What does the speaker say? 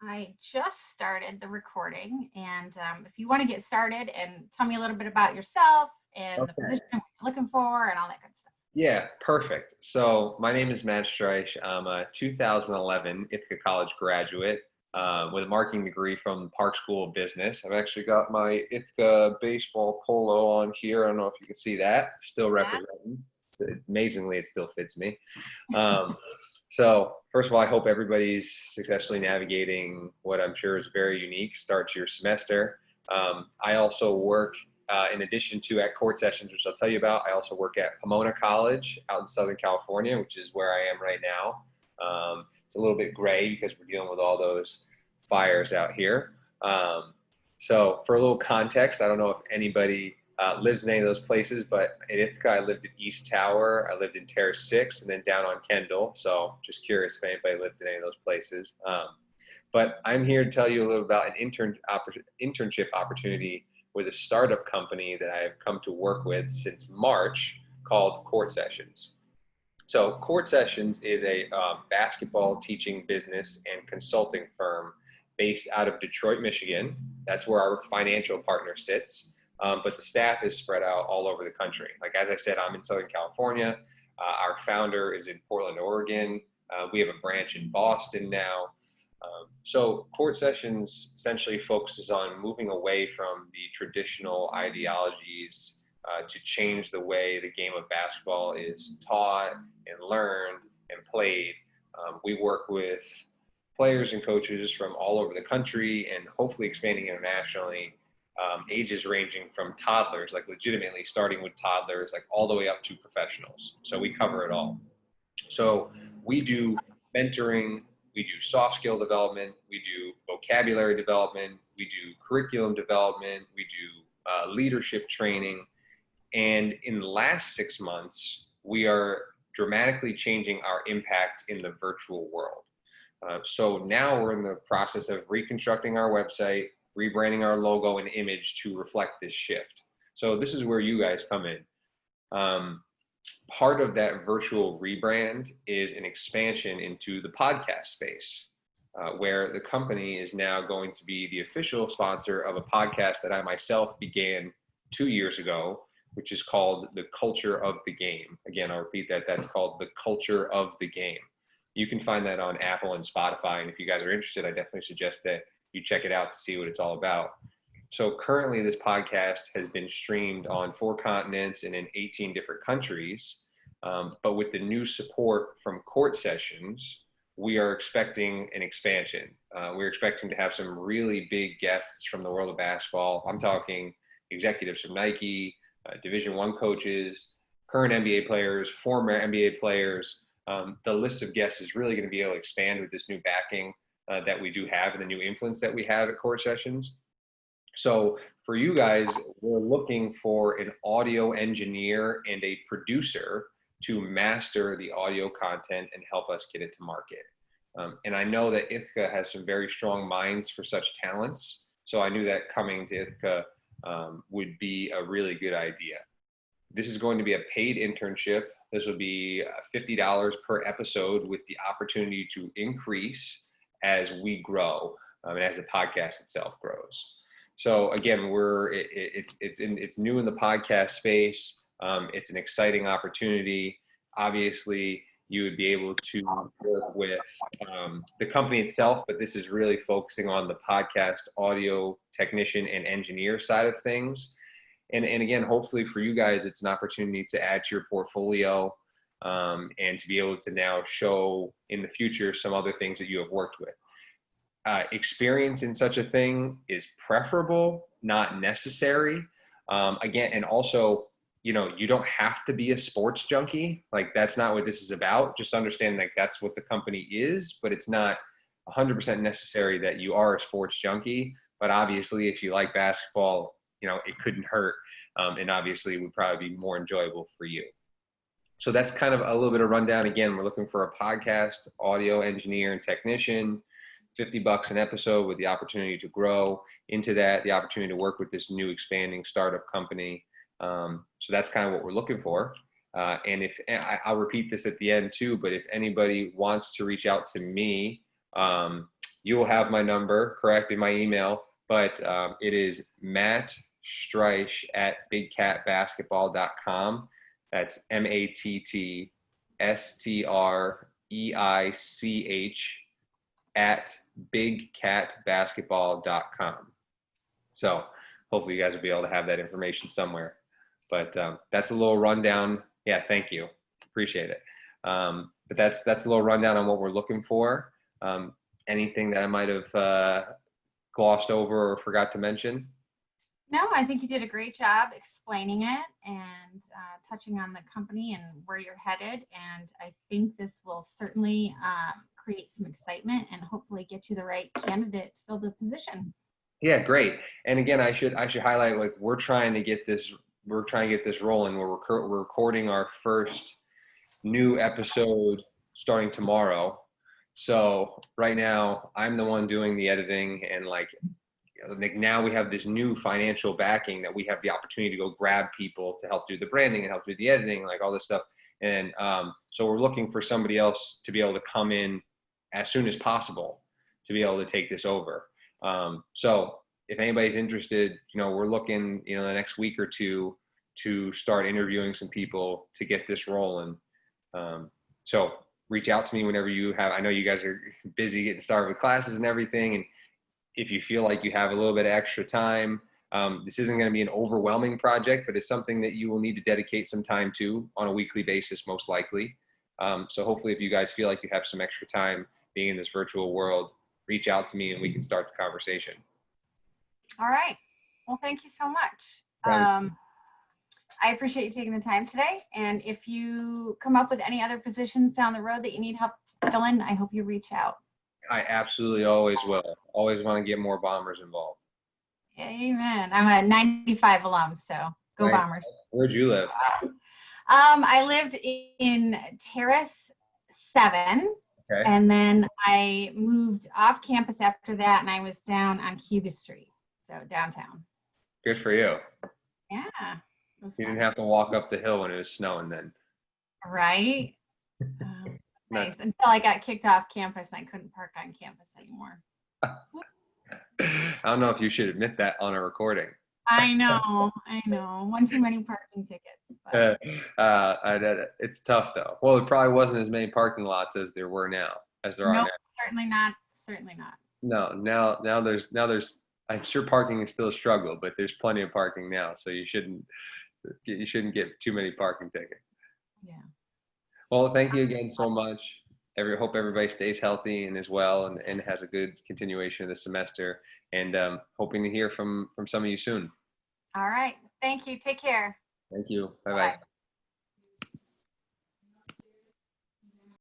I just started the recording, and if you want to get started and tell me a little bit about yourself and the Okay. position you're looking for and all that good stuff. Yeah, perfect. So my name is Matt Streich. I'm a 2011 Ithaca College graduate with a marketing degree from the Park School of Business. I've actually got my Ithaca baseball polo on here. I don't know if you can see that. Still Yeah. representing. Amazingly, it still fits me. Um, so first of all, I hope everybody's successfully navigating what I'm sure is a very unique start to your semester. I also work in addition to at CourtSessions, which I'll tell you about. I also work at Pomona College out in Southern California, which is where I am right now. It's a little bit gray because we're dealing with all those fires out here. So for a little context, I don't know if anybody lives in any of those places, but in Ithaca, I lived in East Tower, I lived in Terrace 6, and then down on Kendall. So just curious if anybody lived in any of those places. But I'm here to tell you a little about an internship opportunity with a startup company that I have come to work with since March called CourtSessions. So CourtSessions is a basketball teaching business and consulting firm based out of Detroit, Michigan. That's where our financial partner sits. But the staff is spread out all over the country. Like, as I said, I'm in Southern California. Our founder is in Portland, Oregon. We have a branch in Boston now. So CourtSessions essentially focuses on moving away from the traditional ideologies to change the way the game of basketball is taught and learned and played. We work with players and coaches from all over the country and hopefully expanding internationally, ages ranging from toddlers, like legitimately starting with toddlers, like all the way up to professionals. So we cover it all. So we do mentoring, we do soft skill development, we do vocabulary development, we do curriculum development, we do leadership training. And in the last 6 months, we are dramatically changing our impact in the virtual world. So now we're in the process of reconstructing our website, rebranding our logo and image to reflect this shift. So this is where you guys come in. Part of that virtual rebrand is an expansion into the podcast space, where the company is now going to be the official sponsor of a podcast that I myself began 2 years ago, which is called The Culture of the Game. Again, I'll repeat that. That's called The Culture of the Game. You can find that on Apple and Spotify. And if you guys are interested, I definitely suggest that you check it out to see what it's all about. So currently this podcast has been streamed on 4 continents and in 18 different countries. But with the new support from CourtSessions, we are expecting an expansion. We're expecting to have some really big guests from the world of basketball. I'm talking executives from Nike, Division I coaches, current NBA players, former NBA players. The list of guests is really going to be able to expand with this new backing that we do have and the new influence that we have at CourtSessions. So for you guys, we're looking for an audio engineer and a producer to master the audio content and help us get it to market. And I know that Ithaca has some very strong minds for such talents. So I knew that coming to Ithaca would be a really good idea. This is going to be a paid internship. This will be $50 per episode with the opportunity to increase as we grow and as the podcast itself grows. So again, it's new in the podcast space. It's an exciting opportunity. Obviously, you would be able to work with the company itself, but this is really focusing on the podcast audio technician and engineer side of things. And again, hopefully for you guys, it's an opportunity to add to your portfolio and to be able to now show in the future some other things that you have worked with. Experience in such a thing is preferable, not necessary. Again, and also, you don't have to be a sports junkie. Like, that's not what this is about. Just understand, like, that's what the company is, but it's not 100% necessary that you are a sports junkie. But obviously, if you like basketball, it couldn't hurt. And obviously it would probably be more enjoyable for you. So that's kind of a little bit of rundown. Again, we're looking for a podcast, audio engineer and technician, $50 an episode with the opportunity to grow into that, the opportunity to work with this new expanding startup company. So that's kind of what we're looking for. And I'll repeat this at the end too, but if anybody wants to reach out to me, you will have my number, correct, in my email, but it is Matt Streich at bigcatbasketball.com. That's MattStreich at bigcatbasketball.com. So hopefully you guys will be able to have that information somewhere. But that's a little rundown. Yeah, thank you. Appreciate it. But that's a little rundown on what we're looking for. Anything that I might have glossed over or forgot to mention? No, I think you did a great job explaining it and touching on the company and where you're headed. And I think this will certainly create some excitement and hopefully get you the right candidate to fill the position. Yeah, great. And again, I should highlight, like, we're trying to get this rolling. We're recording our first new episode starting tomorrow. So right now I'm the one doing the editing, and like now we have this new financial backing that we have the opportunity to go grab people to help do the branding and help do the editing, like all this stuff. And so we're looking for somebody else to be able to come in as soon as possible to be able to take this over. So if anybody's interested, we're looking, the next week or two to start interviewing some people to get this rolling. So reach out to me whenever you have. I know you guys are busy getting started with classes and everything. And if you feel like you have a little bit of extra time, this isn't going to be an overwhelming project, but it's something that you will need to dedicate some time to on a weekly basis, most likely. So hopefully if you guys feel like you have some extra time being in this virtual world, reach out to me and we can start the conversation. All right. Well, thank you so much. I appreciate you taking the time today. And if you come up with any other positions down the road that you need help filling, I hope you reach out. I absolutely always will. Always want to get more Bombers involved. Amen. I'm a 95 alum, so go Right. Bombers. Where'd you live? I lived in Terrace 7. Okay. And then I moved off campus after that, and I was down on Cuba Street, so downtown. Good for you. Yeah. You didn't have to walk up the hill when it was snowing then. Right? Nice. Until I got kicked off campus and I couldn't park on campus anymore. I don't know if you should admit that on a recording. I know. One too many parking tickets. But. It's tough though. Well, there probably wasn't as many parking lots as there are now. Nope, certainly not. Certainly not. No, now there's. I'm sure parking is still a struggle, but there's plenty of parking now, so you shouldn't get too many parking tickets. Yeah. Well, thank you again so much. Hope everybody stays healthy and is well and has a good continuation of the semester. And hoping to hear from some of you soon. All right. Thank you. Take care. Thank you. Bye-bye. Bye.